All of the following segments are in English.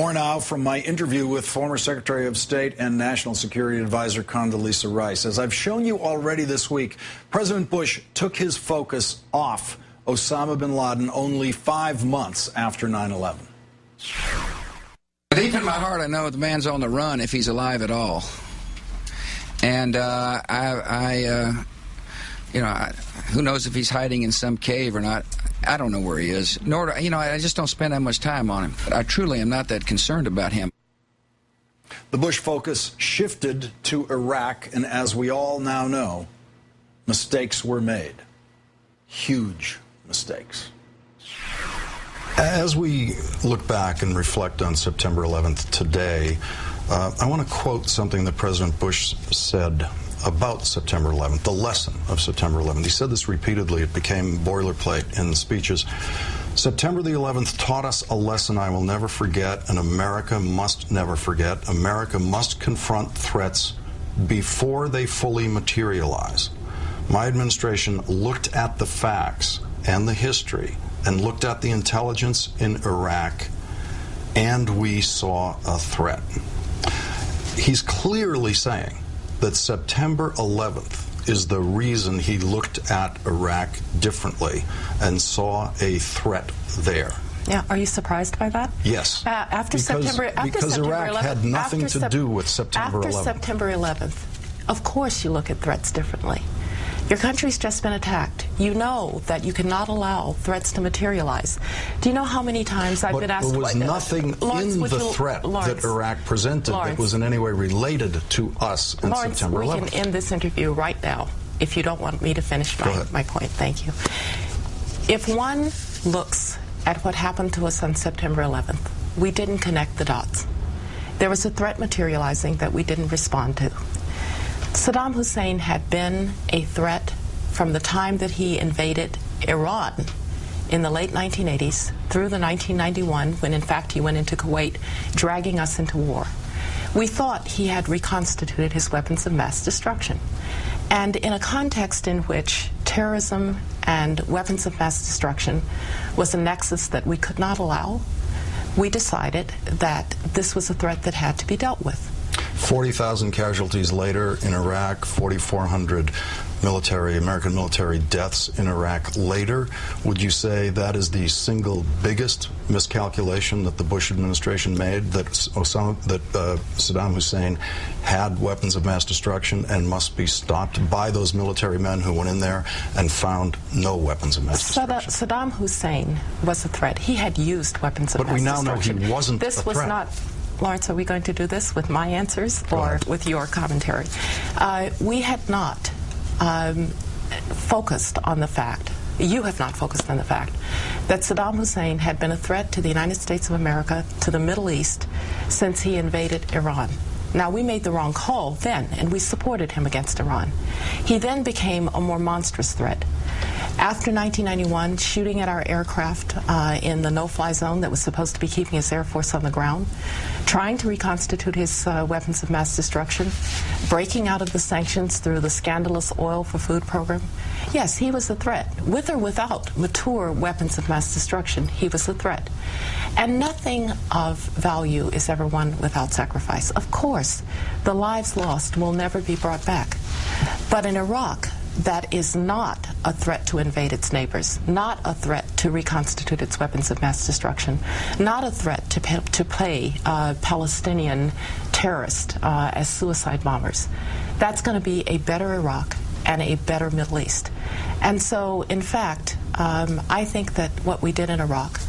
More now from my interview with former Secretary of State and National Security Advisor Condoleezza Rice. As I've shown you already this week, President Bush took his focus off Osama bin Laden only 5 months after 9/11. Deep in my heart, I know the man's on the run if he's alive at all. And who knows if he's hiding in some cave or not. I don't know where he is. Nor do, I just don't spend that much time on him. But I truly am not that concerned about him. The Bush focus shifted to Iraq, and as we all now know, mistakes were made. Huge mistakes. As we look back and reflect on September 11th today, I want to quote something that President Bush said about September 11th, the lesson of September 11th. He said this repeatedly. It became boilerplate in speeches. September the 11th taught us a lesson I will never forget, and America must never forget. America must confront threats before they fully materialize. My administration looked at the facts and the history and looked at the intelligence in Iraq, and we saw a threat. He's clearly saying that September 11th is the reason he looked at Iraq differently and saw a threat there. Yeah, are you surprised by that? Yes. Because Iraq had nothing to do with September 11th. After September 11th, of course you look at threats differently. Your country's just been attacked. You know that you cannot allow threats to materialize. Do you know how many times I've been asked... But there was nothing in the threat that Iraq presented that was in any way related to us on September 11th. We can end this interview right now if you don't want me to finish my point. Thank you. If one looks at what happened to us on September 11th, we didn't connect the dots. There was a threat materializing that we didn't respond to. Saddam Hussein had been a threat from the time that he invaded Iran in the late 1980s through the 1991, when in fact he went into Kuwait, dragging us into war. We thought he had reconstituted his weapons of mass destruction. And in a context in which terrorism and weapons of mass destruction was a nexus that we could not allow, we decided that this was a threat that had to be dealt with. 40,000 casualties later in Iraq, 4,400 American military deaths in Iraq later. Would you say that is the single biggest miscalculation that the Bush administration made, that Saddam Hussein had weapons of mass destruction and must be stopped by those military men who went in there and found no weapons of mass destruction? Saddam Hussein was a threat. He had used weapons of mass destruction. But we now know he wasn't a threat. This was not... Lawrence, are we going to do this with my answers or with your commentary? We had not focused on the fact, you have not focused on the fact, that Saddam Hussein had been a threat to the United States of America, to the Middle East, since he invaded Iran. Now, we made the wrong call then, and we supported him against Iran. He then became a more monstrous threat. After 1991, shooting at our aircraft in the no-fly zone that was supposed to be keeping his Air Force on the ground, trying to reconstitute his weapons of mass destruction, breaking out of the sanctions through the scandalous oil for food program. Yes, he was a threat. With or without mature weapons of mass destruction, he was a threat. And nothing of value is ever won without sacrifice. Of course, the lives lost will never be brought back. But in Iraq, that is not a threat to invade its neighbors, not a threat to reconstitute its weapons of mass destruction, not a threat to play Palestinian terrorists as suicide bombers. That's going to be a better Iraq and a better Middle East. And so, in fact, I think that what we did in Iraq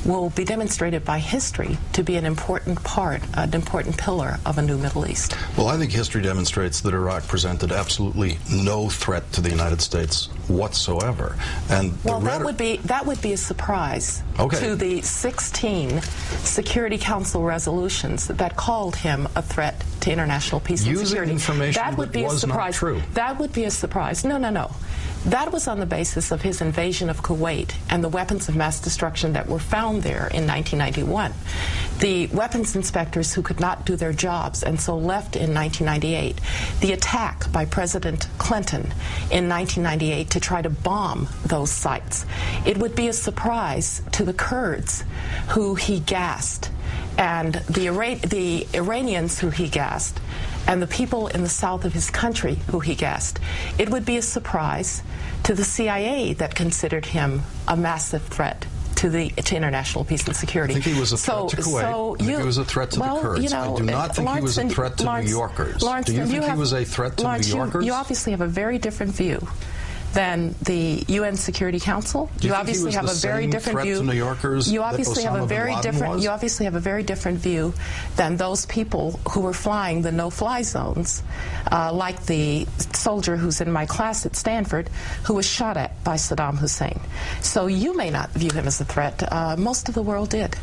will be demonstrated by history to be an important part, an important pillar of a new Middle East. Well, I think history demonstrates that Iraq presented absolutely no threat to the United States whatsoever. And well, that would be a surprise to the 16 Security Council resolutions that called him a threat to international peace and security. Information that would be a surprise. Not true. That would be a surprise. No. That was on the basis of his invasion of Kuwait and the weapons of mass destruction that were found there in 1991. The weapons inspectors who could not do their jobs and so left in 1998. The attack by President Clinton in 1998 to try to bomb those sites. It would be a surprise to the Kurds who he gassed and the Iranians who he gassed, and the people in the south of his country who he gassed, it would be a surprise to the CIA that considered him a massive threat to international peace and security. I think he was a threat to Kuwait. I think he was a threat to the Kurds. I do not think he was a threat to New Yorkers. Do you think he was a threat to New Yorkers? You obviously have a very different view than the UN Security Council. You obviously have a very different view. To New Yorkers you obviously have a very different. You obviously have a very different view than those people who were flying the no-fly zones, like the soldier who's in my class at Stanford, who was shot at by Saddam Hussein. So you may not view him as a threat. Most of the world did.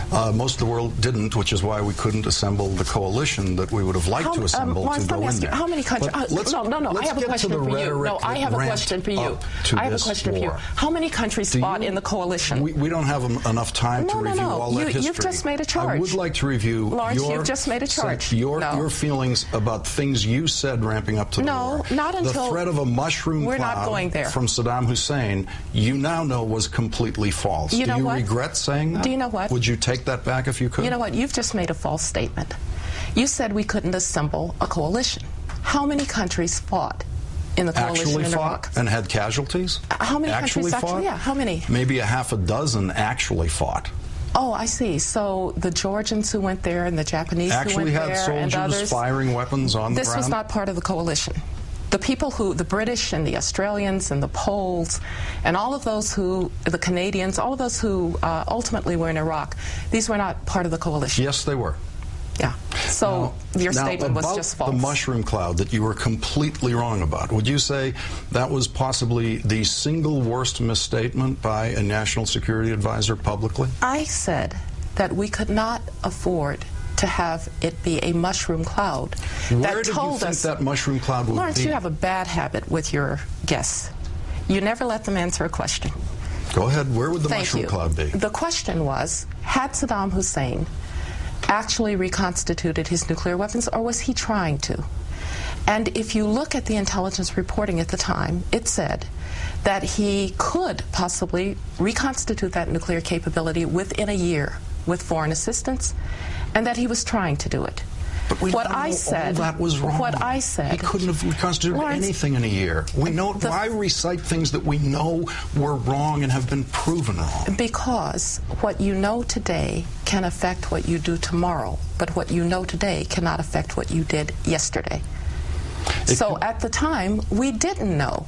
Most of the world didn't, which is why we couldn't assemble the coalition that we would have liked to assemble to go in there. How many countries? No. I have a question for you. No, I have a question for you. I have a question for you. How many countries fought in the coalition? We don't have enough time to review all that history. You've just made a charge. I would like to review Lawrence, you've just made a charge. Your feelings about things you said ramping up to the war. No, not until... The threat of a mushroom cloud from Saddam Hussein, you now know was completely false. Do you regret saying that? Do you know what? Would you take that back if you could? You know what? You've just made a false statement. You said we couldn't assemble a coalition. How many countries fought in the coalition in Iraq? And had casualties? How many countries actually? Yeah, how many? Maybe a half a dozen actually fought. Oh, I see. So the Georgians who went there and the Japanese who went there and others... Actually had soldiers firing weapons on the ground? This was not part of the coalition. The people who, the British and the Australians and the Poles and all of those who, the Canadians, all of those who ultimately were in Iraq, these were not part of the coalition. Yes, they were. Yeah. So your statement was just false. The mushroom cloud that you were completely wrong about, would you say that was possibly the single worst misstatement by a national security advisor publicly? I said that we could not afford to have it be a mushroom cloud. Where did you think that mushroom cloud would be? Lawrence, you have a bad habit with your guests. You never let them answer a question. Go ahead. Where would the mushroom cloud be? The question was, had Saddam Hussein actually reconstituted his nuclear weapons, or was he trying to? And if you look at the intelligence reporting at the time, it said that he could possibly reconstitute that nuclear capability within a year with foreign assistance, and that he was trying to do it. But we all that was wrong. What I said... He couldn't have reconstituted anything in a year. We know... Why recite things that we know were wrong and have been proven wrong? Because what you know today can affect what you do tomorrow, but what you know today cannot affect what you did yesterday. So at the time, we didn't know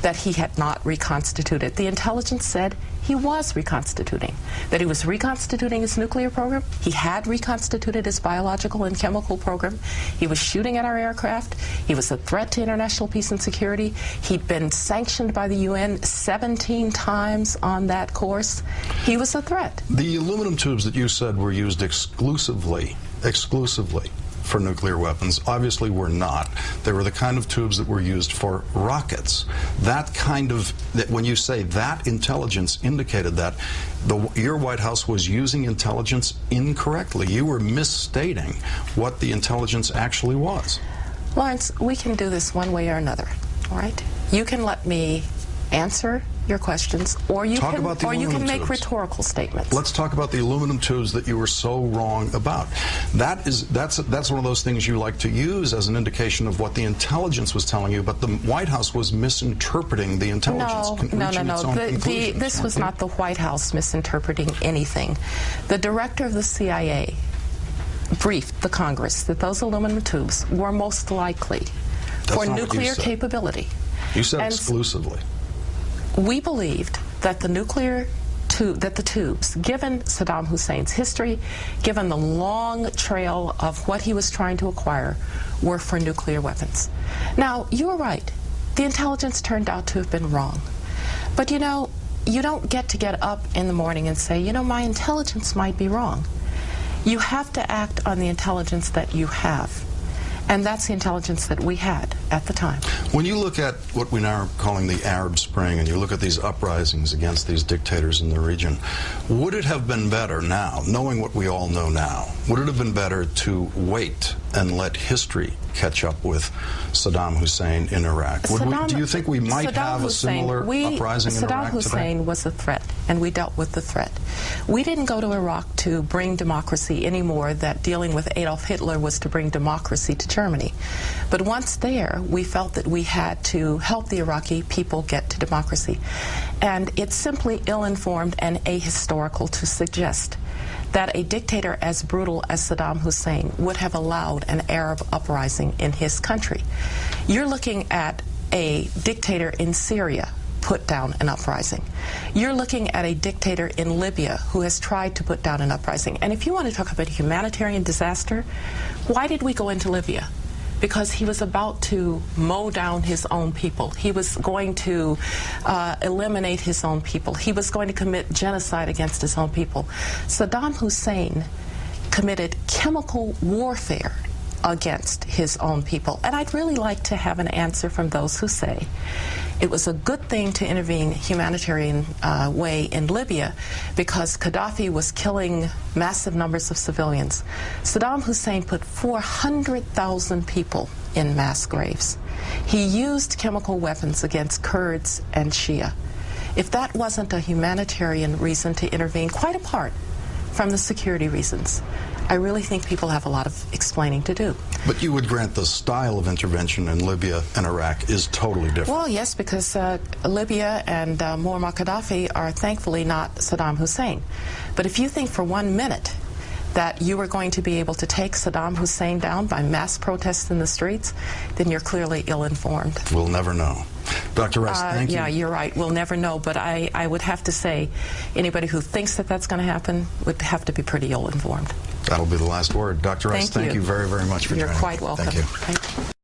that he had not reconstituted. The intelligence said he was reconstituting, that he was reconstituting his nuclear program. He had reconstituted his biological and chemical program. He was shooting at our aircraft. He was a threat to international peace and security. He'd been sanctioned by the UN 17 times on that course. He was a threat. The aluminum tubes that you said were used exclusively for nuclear weapons obviously were not. They were the kind of tubes that were used for rockets. That kind of, when you say that intelligence indicated that, your White House was using intelligence incorrectly. You were misstating what the intelligence actually was. Lawrence, we can do this one way or another, all right? You can let me answer your questions, or you can make rhetorical statements. Let's talk about the aluminum tubes that you were so wrong about. That's one of those things you like to use as an indication of what the intelligence was telling you, but the White House was misinterpreting the intelligence. No. This was not the White House misinterpreting anything. The director of the CIA briefed the Congress that those aluminum tubes were most likely for nuclear capability. You said exclusively. We believed that the tubes, given Saddam Hussein's history, given the long trail of what he was trying to acquire, were for nuclear weapons. Now, you were right. The intelligence turned out to have been wrong. But you know, you don't get up in the morning and say, you know, my intelligence might be wrong. You have to act on the intelligence that you have. And that's the intelligence that we had at the time. When you look at what we now are calling the Arab Spring, and you look at these uprisings against these dictators in the region, would it have been better now, knowing what we all know now, Would it have been better to wait and let history catch up with Saddam Hussein in Iraq? Do you think we might have a similar uprising in Iraq Saddam today? Hussein was a threat, and we dealt with the threat. We didn't go to Iraq to bring democracy any more that dealing with Adolf Hitler was to bring democracy to Germany. But once there, we felt that we had to help the Iraqi people get to democracy. And it's simply ill-informed and ahistorical to suggest that a dictator as brutal as Saddam Hussein would have allowed an Arab uprising in his country. You're looking at a dictator in Syria put down an uprising. You're looking at a dictator in Libya who has tried to put down an uprising. And if you want to talk about a humanitarian disaster, why did we go into Libya? Because he was about to mow down his own people. He was going to eliminate his own people. He was going to commit genocide against his own people. Saddam Hussein committed chemical warfare against his own people. And I'd really like to have an answer from those who say it was a good thing to intervene humanitarian way in Libya because Gaddafi was killing massive numbers of civilians. Saddam Hussein put 400,000 people in mass graves. He used chemical weapons against Kurds and Shia. If that wasn't a humanitarian reason to intervene, quite apart from the security reasons, I really think people have a lot of explaining to do. But you would grant the style of intervention in Libya and Iraq is totally different. Well, yes, because Libya and Muammar Gaddafi are thankfully not Saddam Hussein. But if you think for 1 minute that you were going to be able to take Saddam Hussein down by mass protests in the streets, then you're clearly ill-informed. We'll never know. Dr. Rice, thank you. Yeah, you're right. We'll never know. But I would have to say anybody who thinks that that's going to happen would have to be pretty ill-informed. That'll be the last word. Dr. Rice, thank you very, very much for joining. You're quite welcome. Thank you. Thank you.